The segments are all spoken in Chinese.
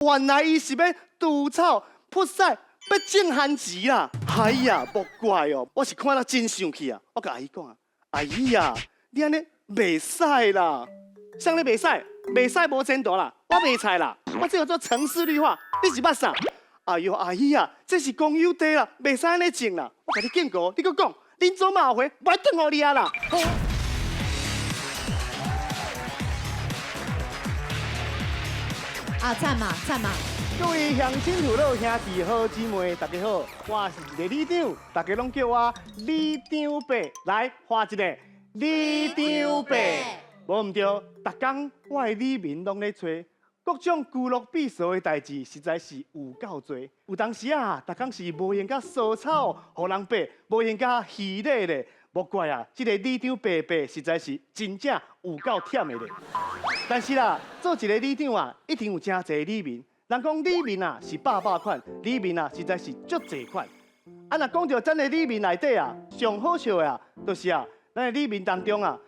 原来伊是要除草扑屎，要种番薯啦！哎呀，莫怪哦，我是看了真生气啊！我甲阿姨讲啊，阿姨啊，你安尼袂使啦，像你袂使，袂使无前途啦，我袂菜啦，我这叫做城市绿化，你是捌啥？哎呦，阿姨啊，这是公有地啦，袂使安尼种啦！我甲你警告，你搁讲，恁做马后悔，我转互你啊啦！啊，赞嘛赞嘛！各位乡亲父老兄弟好姊妹，大家好，我是一个里长，大家拢叫我里长伯。来画一个里长伯，无毋对，逐工我的里民拢咧找各种俱乐比赛的代志，实在是有够多。有当时啊，逐工是无闲甲扫草，互人爬，无闲甲鱼类咧。莫怪啊，这个里长伯实在是真正有够忝的咧。但是啦，做一个里长啊，一定有真侪里民。人讲里民啊是百款，里民啊实在是足侪款。啊，若讲到咱的里民内底啊，上好笑的啊，就是啊，咱的里民当中啊，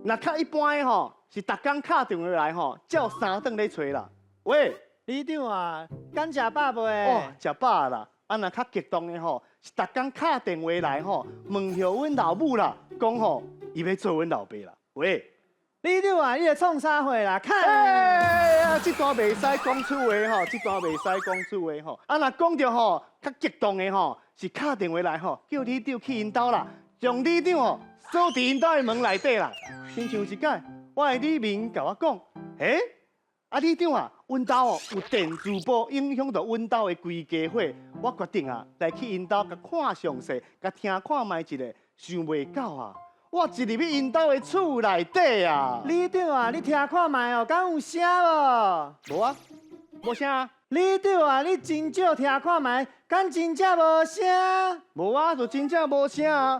若较一般的吼，是逐工敲电话来吼，叫三顿咧找啦。喂，里长啊，敢食饱未？哦，食饱啦。啊，若较激动的吼，是逐工敲电话来吼，问候阮老母啦，讲吼，伊要做阮老爸啦。喂。里长啊，你在创啥货啦？看，哎，这段袂使讲出话吼，这段袂使讲出话吼。啊，若讲着吼，较激动的吼，是敲电话来吼，叫里长去因兜啦，将里长吼锁伫因兜的门内底啦。亲像一摆，我的里民甲我讲，啊里长啊，阮兜哦有电磁波影响到阮兜的规家伙，我决定啊来去因兜甲看详细，甲听看卖一个，想袂到啊。我一入去因兜的厝内底啊！里长啊，你听看卖哦，敢有声无？无啊，无声啊。里长啊，你真少听看卖，敢真正无声？无啊，就真正无声啊。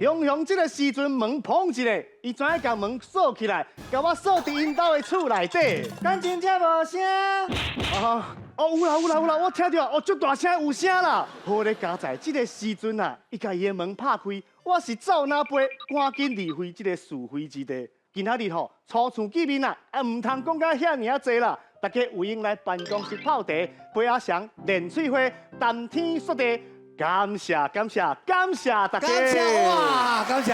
雄这个时阵门碰一个，伊怎爱将门锁起来，甲我锁伫因兜的厝内底？敢真正无声？有啦，我听到哦，足大声有声啦。好咧，加在这个时阵啊，伊甲伊的门拍开。我是走哪飞，赶紧离开这个是非之地。今仔日吼，初次见面啊，唔通讲甲遐尔啊济啦。大家有空来办公室泡茶，杯啊香，练喙花，谈天说地。感谢大家！感谢哇！感谢！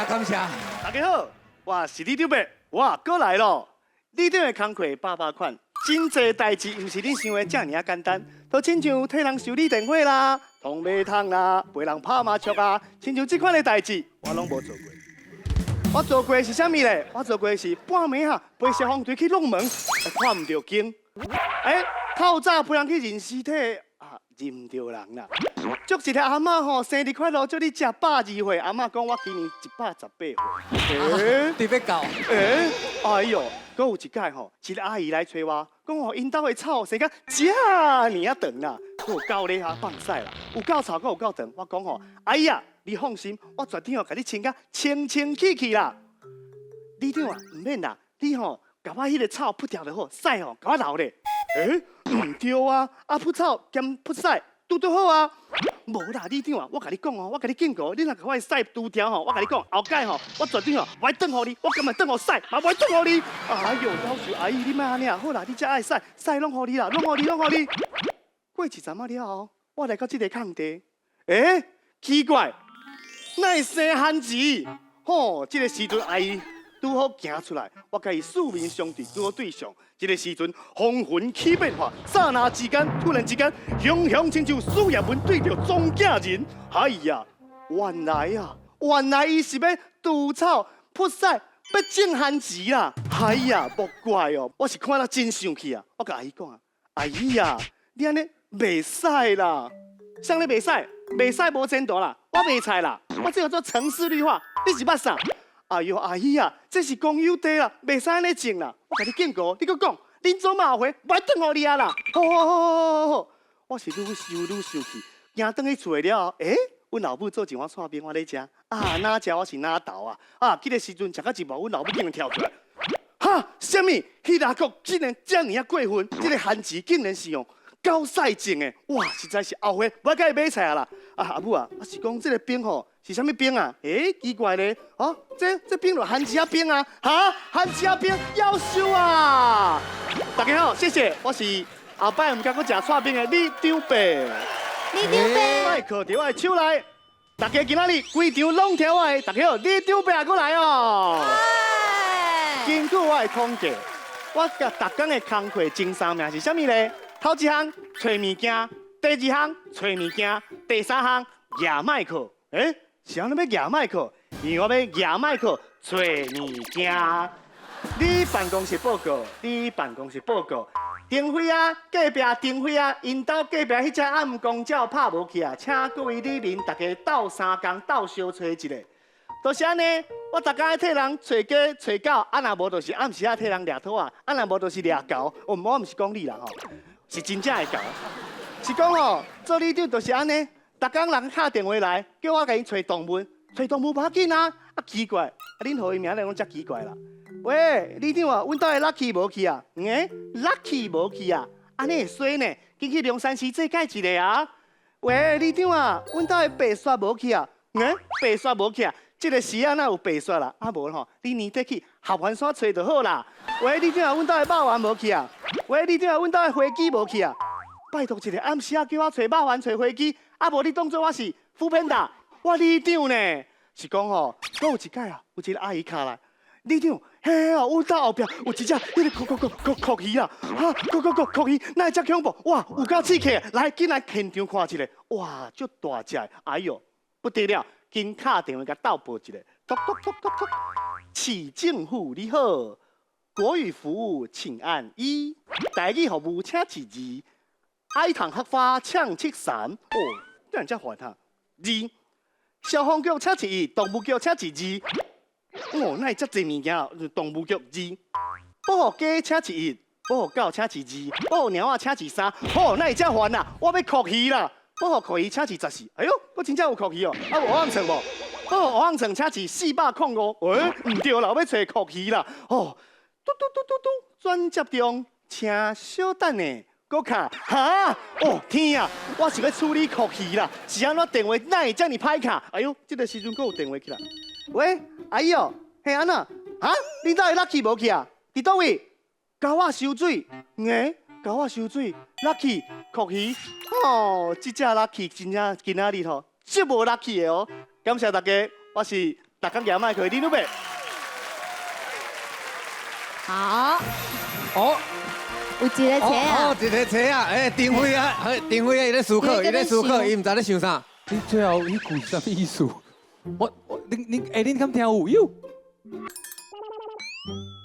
大家好，我是里长伯，我过来咯。里长的工课百款，真侪代志唔是恁想的这尔啊简单。都亲像替人修理电话啦。通马桶啦，陪人拍麻将啊，亲像这款的代志，我拢无做过。我做过是啥物咧？我做过是半暝啊，陪消防队去弄门，看唔到景。透早陪人去认尸体啊，认唔到人啦。祝一个阿嬷吼生日快乐，祝你食102岁。阿嬷讲我今年118岁。特别高。哎呦，搁有一届吼，一个阿姨来找我，讲吼因兜的草生甲这尔啊长啦。有够咧哈放屎啦，有够臭，阁有够长。我讲吼，阿姨啊，你放心，我绝对甲你清甲清清气气啦。里长啊，唔免啦，你吼甲我迄个草扑掉就好，屎吼甲我留咧。唔对啊，扑草兼扑屎，拄好啊。无啦，里长啊，我甲你讲哦，我甲你警告，你若甲我的屎拄掉吼，我甲你讲，后盖吼，我绝对吼，我会转互你，我甘会转互屎，嘛不会转互你。哎呦，老叔阿姨，你莫安尼啊，好啦，你才爱屎拢互你啦，拢互你。过一阵仔了后，我来到这个空地，奇怪，哪会生番薯？吼，这个时阵阿姨拄好行出来，我甲伊四面相对，拄好对上。这个时阵风云起变化，刹那之间，突然之间，雄亲像苏叶文对着庄稼人。哎呀，原来伊是要除草扑屎，要种番薯啦！哎呀，莫怪哦，我是看了真生气啊！我甲阿姨讲啊，阿姨啊，你安尼。袂使啦，像你袂使无前途啦，我袂菜啦，我这叫做城市绿化，你是捌啥？哎呦，阿姨啊，这是公有地啦，袂使安尼种啦，我甲你警告，你搁讲，恁做马后悔，我转互你啊啦！好，我是愈想愈生气，行转去厝了后，阮老母做一碗串冰我咧食，啊，哪食我是哪斗啊，迄个时阵食到一半，阮老母竟然跳出来，哈，什么？迄拉国竟然这尔啊过分，这个番薯竟然是用。高赛种的，哇，实在是后悔，我该买菜啊啦！阿母啊，是讲这个冰吼是啥物冰啊？奇怪咧，这冰就番薯仔冰啊，番薯仔冰夭寿啊！大家好，谢谢，我是后摆唔敢搁食串冰的你张伯，你张伯，快靠伫我的手来。大家今仔日规场拢听我的，大家好，你张伯也过来哦。根据我的统计，我甲逐工的工课前3名是啥物呢？头一项找物件，第2项找物件，第3项举麦克。是安怎要举麦克？因为我要举麦克找物件。你办公室报告，你办公室报告。丁辉啊，隔壁丁辉啊，因兜隔壁迄只暗公鸟拍无去啊，请各位里面大家斗3工，斗相找一个。就是安尼，我逐工替人找鸡、找狗，啊若无就是暗时啊替人掠土啊，啊若无就是掠狗。我毋是讲你啦吼，是真正的狗。是讲吼，做里长就是安尼，逐工人敲电话来，叫我甲因找动物，找动物无要紧啊，奇怪，恁号伊名咧拢遮奇怪啦。喂，里长啊，阮兜的 Lucky 无去啊？Lucky 无去啊？安尼会衰呢，紧去龙山寺做解一个啊！喂，里长啊，阮兜的白雪无去啊？白雪无去啊？这个时啊，哪有白雪啦？啊无吼，你年底去合欢山找就好啦。喂，里长啊，阮兜的肉丸无去啊？喂，里长啊，阮兜的飞机无去啊？拜托一个暗时啊，叫我找肉丸、找飞机，啊无你当做我是副片达，我里长呢？是讲吼，我有一摆啊，有一个阿姨卡来。里长，嘿啊！阮兜后壁有一只迄个壳鱼啊，壳鱼，那只恐怖！哇，有够刺激！来，紧来现场看一下，哇，足大只的，哎呦，不得了！紧敲电话甲斗报一下，咚咚咚咚咚。市政府你好，国语服务请按1，台语服务请指2，爱糖黑花请七3。哦，这样才烦哈。2，消防局请1，动物局请2。哦，那遮济物件，动物局2，保护鸡请1，保护狗请2，保护猫仔请3。哦，那遮烦啦，我要酷鱼啦，保护酷鱼请14。哎呦，我真正有酷鱼哦，啊有蚵仔床无？保护蚵仔床请405。唔对啦，我要找酷鱼啦。哦，嘟嘟嘟嘟嘟，转接中，请稍等呢。搁卡哈哦天啊！我是要处理酷鱼啦，是安怎电话哪会遮尔歹卡？哎呦，这个时阵搁有电话起来。喂，阿姨哦，嘿安那？啊，你到底 Lucky 无去啊？伫倒位？交我收水？交我收水 ？Lucky 酷鱼哦，这只 Lucky 真正今仔日吼，足无 Lucky 的哦。感谢大家，我是大家亚麦克李努贝。好，哦，有一个车啊，哦，一个车啊，丁辉啊，丁辉啊，伊咧思考，伊咧思考，伊唔知咧想啥。你最后迄句是啥意思？恁敢听有哟？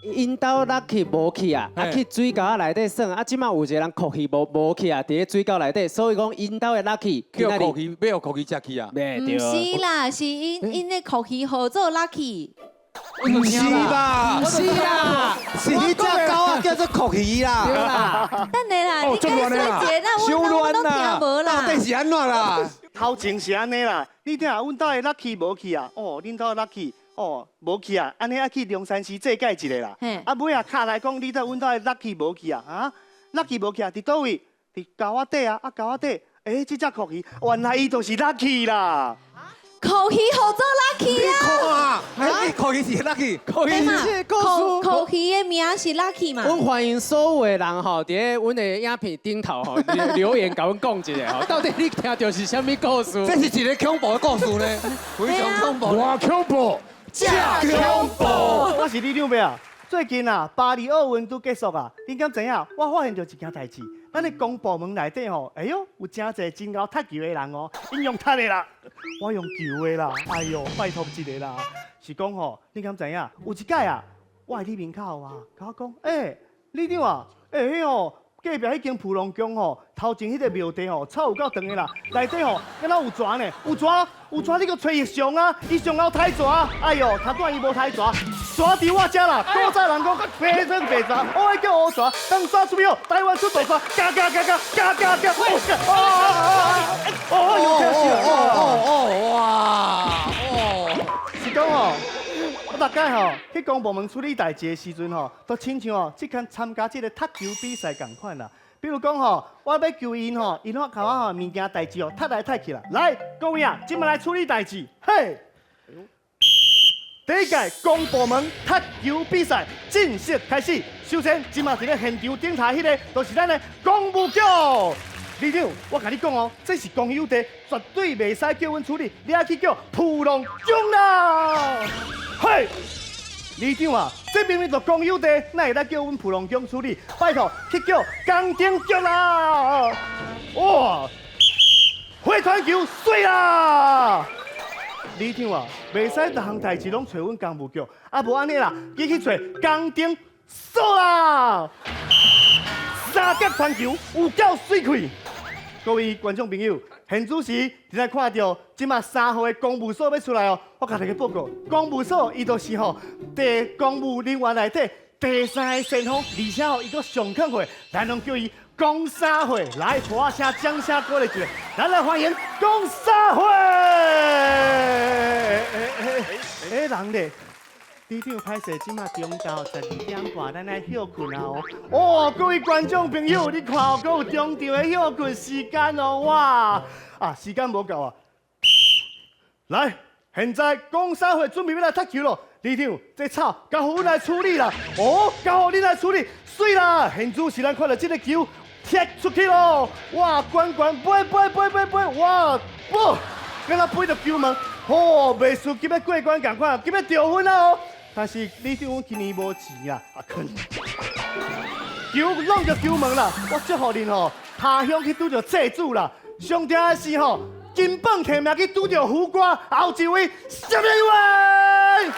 因兜 Lucky 无去啊，去水沟内底耍啊，即马有一个人酷去无去啊，伫咧水沟内底，所以讲因兜的 Lucky 叫酷鱼，要酷鱼食去啊？唔是啦，是因咧酷鱼合作 Lucky。唔是吧？不是啦，是迄只狗啊，叫做酷鱼啦。对啦，等下啦，你讲说姐，那我都听无啦。到底是安怎啦？头前是安尼啦，你听阮兜的 Lucky 无去啊？哦，恁兜的 Lucky 哦无去啊？安尼爱去龙山寺祭改一个啦。啊尾啊卡来讲，你兜阮兜的 Lucky 无去啊？啊 ，Lucky 无去啊？伫倒位？伫沟仔底啊？啊沟仔底？这只酷鱼，原来伊就是 Lucky 啦。酷鱼合作 Lucky 啊！酷鱼是 Lucky， 酷鱼是酷鱼的名是 Lucky 嘛？阮欢迎所有的人吼，伫咧阮的影片顶头吼留言，甲阮讲一下吼，到底你听到是啥物故事？这是一个恐怖的故事呢，非常恐怖，哇恐怖，真恐怖！我是李长伯啊。最近啊，巴黎奥运都结束啊，恁敢知影？我发现到一件代志，咱的公部门内底吼，哎呦，有真侪真够踢球的人哦，因用踢的啦，我用球的啦，哎呦，拜托一个啦，是讲吼，恁敢知影？有一届啊，我伫面口啊，甲我讲，李长啊，迄吼。隔壁迄间蒲龙宫吼，头前迄个庙地吼，草有够长的啦，内底吼，敢若有蛇呢，有蛇，你搁找伊上啊，伊上后刣蛇，哎呦，头段伊无刣蛇，蛇伫我遮啦，古早人讲白生白蛇，我爱叫乌蛇，当蛇出名，台湾出大蛇，嘎，是讲吼。我大概吼去公部门处理代志的时阵吼，都亲像吼即间参加即个踢球比赛共款啦。比如讲吼，我要求因吼，因我甲我吼物件代志吼踢来踢去啦。来，各位啊，今麦来处理代志。嘿，第一届公部门踢球比赛正式开始。首先，今嘛伫咧现场顶台迄个，就是咱的公务局。李长，我甲你讲哦，这是公有地，绝对袂使叫阮处理，你要去叫普龙宫啦。嘿，李长啊，这明明就公有地，哪会当叫阮普龙宫处理？拜托，去叫工程局啦。哇，火团球水啦！李长啊，袂使逐项代志拢找阮公务局，啊无安尼啦，你去找工程所啦。三角团球有够水气！各位观众朋友，现主时正在看到即马3号的公务所要出来哦，我甲大家报告，公务所伊就是第公务人员内底第3个先锋，而且伊个上肯会，咱拢叫伊公三会。来，我声掌声鼓励一下，咱来欢迎公三会。人咧。李长歹势，即马中昼12点半，咱来休困啊！哦，各位观众朋友，你看哦，还有中昼的休困时间哦，哇！啊，时间无够啊！来，现在公xã會準備要來踢球咯。李長，這草交互阮來處理啦。哦，交互你來處理，水啦！現主是咱看到這個球踢出去咯。哇，滾滾飛，哇，不，敢若飛到球門。哦，袂輸今日過關共款，今日掉分啊哦。但是李長，阮今年無錢啊，坑。球弄着球門啦，我祝福恁吼，他鄉去拄着祭主啦。上頂的是吼，金榜題名去拄着胡歌，後一位什麼位？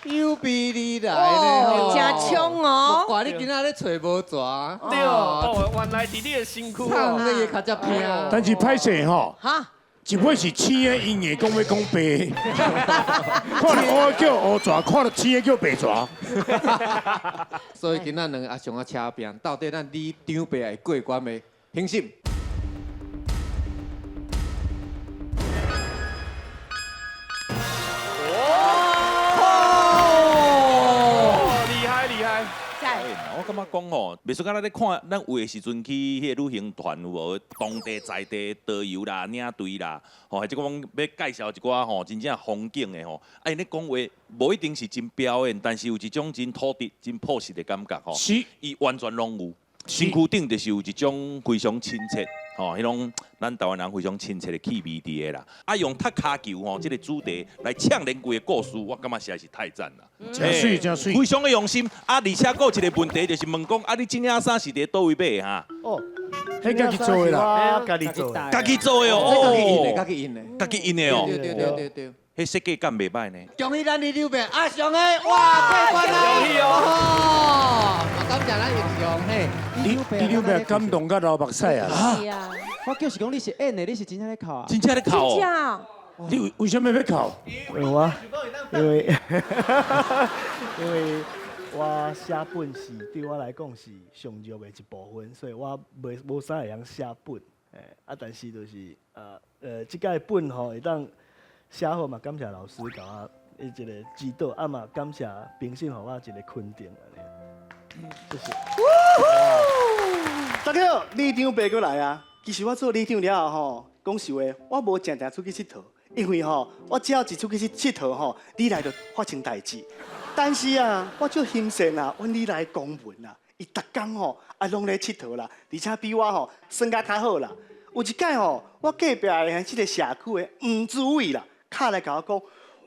又比你来呢，真冲哦！怪你今仔咧找无蛇。对哦，原来伫你的身躯唱你也较只拼。但是歹势吼，哈，一尾是青的英的讲要讲白，看到乌叫乌蛇，看到青的叫白蛇。所以今仔两个阿上啊车拼，到底咱李长伯会过关未？评审。我感觉讲吼，袂说敢咱咧看咱有的时阵去迄个旅行团有无当地在地导游啦、领队啦，吼，或者讲要介绍一寡吼真正风景的吼，啊，因咧讲话无一定是真表演，但是有一种真土地、真朴实的感觉吼。是，伊完全拢有，身躯顶就是有一种非常亲切。吼，迄种咱台湾人非常亲切的气味伫个啦。啊，用踢骹球吼，即个主题来呛连规的故事，我感觉实在是太赞啦。真水真水，非常的用心。啊，而且还有一个问题就是问讲，啊，你这领衫是伫倒位买哈？哦，迄家己做的啦，家己做的，家己做的哦。这家己印的，家己印的，家己印的哦。对。迄设计感袂歹呢。恭喜咱李长伯阿上的哇过关啦！恭喜哦！感谢咱英雄嘿。李长伯感动到流目屎啊！是啊，我就是讲你是演的，你是真正咧哭啊？真正咧哭真哦。正。你为什么要哭？因为我写本是对我来讲是上弱的一部分，所以我无啥会晓写本，但是就是即届本吼会当写好嘛，感谢老师甲我一个指导，啊嘛感谢评审互我一个肯定安尼，谢谢。大家好，李长伯过来啊！其实我做李长了后吼，讲实话，我无常常出去佚佗。因为吼，我只要一出去佚佚佗吼，你来就发生代志。但是啊，我就欣赏啊，阮你来公文啊，伊逐工吼啊拢咧佚佗啦，而且比我吼算甲较好啦。有一届吼，我隔壁的即个社区的黄主委啦，敲来甲我讲，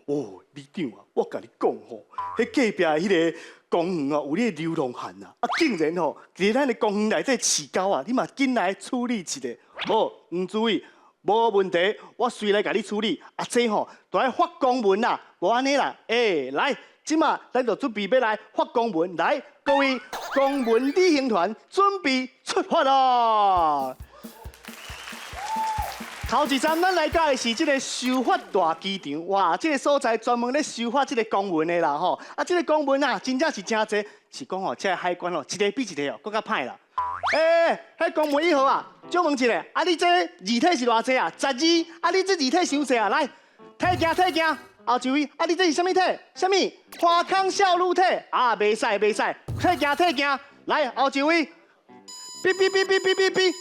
哦，李长啊，我甲你讲吼，迄隔壁的迄个公园哦，有你流浪汉啊，啊竟然吼伫咱的公园内底饲狗啊，你嘛紧来处理一下。好，黄主委。无问题，我随来甲你处理。啊，这吼都要发公文啦，无安尼啦。来，即马咱就准备要来发公文。来，各位公文旅行团准备出发咯！头一站咱来到的是这个修法大机场，哇，这个所在专门咧修法这个公文的啦吼。啊，这个公文啊，真正是真济，是讲吼，这个海关吼，一个比一个哦，更较歹啦。迄公文1号啊，就问一下，啊，你这字体是偌济啊？12，啊，你这字体伤济啊？来，体行，后一位，啊，你这是啥物体？啥物？花康少女体啊，袂使，体行，来，后一位，哔，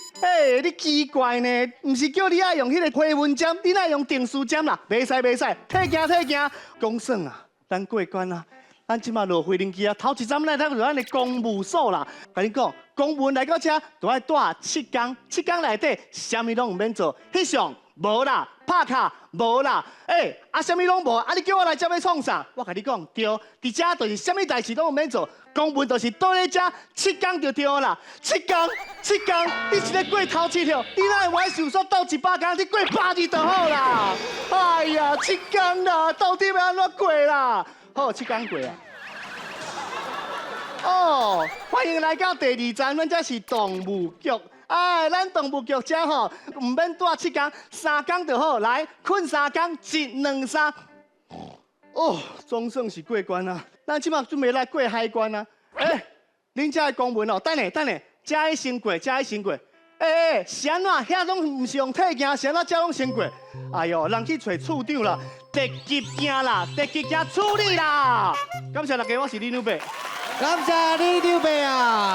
你奇怪呢？唔是叫你爱用迄个回纹针，你爱用定时针啦？袂使袂使，退行，公算啊，咱过关啊。咱即马落飞行机啊，头一站咱就咱的公务所啦。甲你讲，公务员来到遮，就爱带7天，7天内底啥物拢唔免做，翕相无啦，拍卡无啦，啥物拢无，你叫我来遮要创啥？我甲你讲，对，伫遮就是啥物代志拢唔免做，公务员就是倒咧遮7天就对啦，7天，你一个过头7条，你哪会受说斗100天，你过8日就好啦。哎呀，7天啦，到底要安怎过啦？好，7天过啊！哦，欢迎来到第2站，咱这是动物局。咱动物局遮吼，唔免住7天，3天就好。来，困3天，1、2、3。哦，总算是过关啊！咱即马准备来过海关啊！恁遮的公文哦，等下，遮先过，是安怎？遐拢唔是用体行，是安怎遮拢先过？哎哟，人去找处长啦，特级行啦，特级行处理啦！感谢大家，我是李牛伯。感谢李刘伯啊！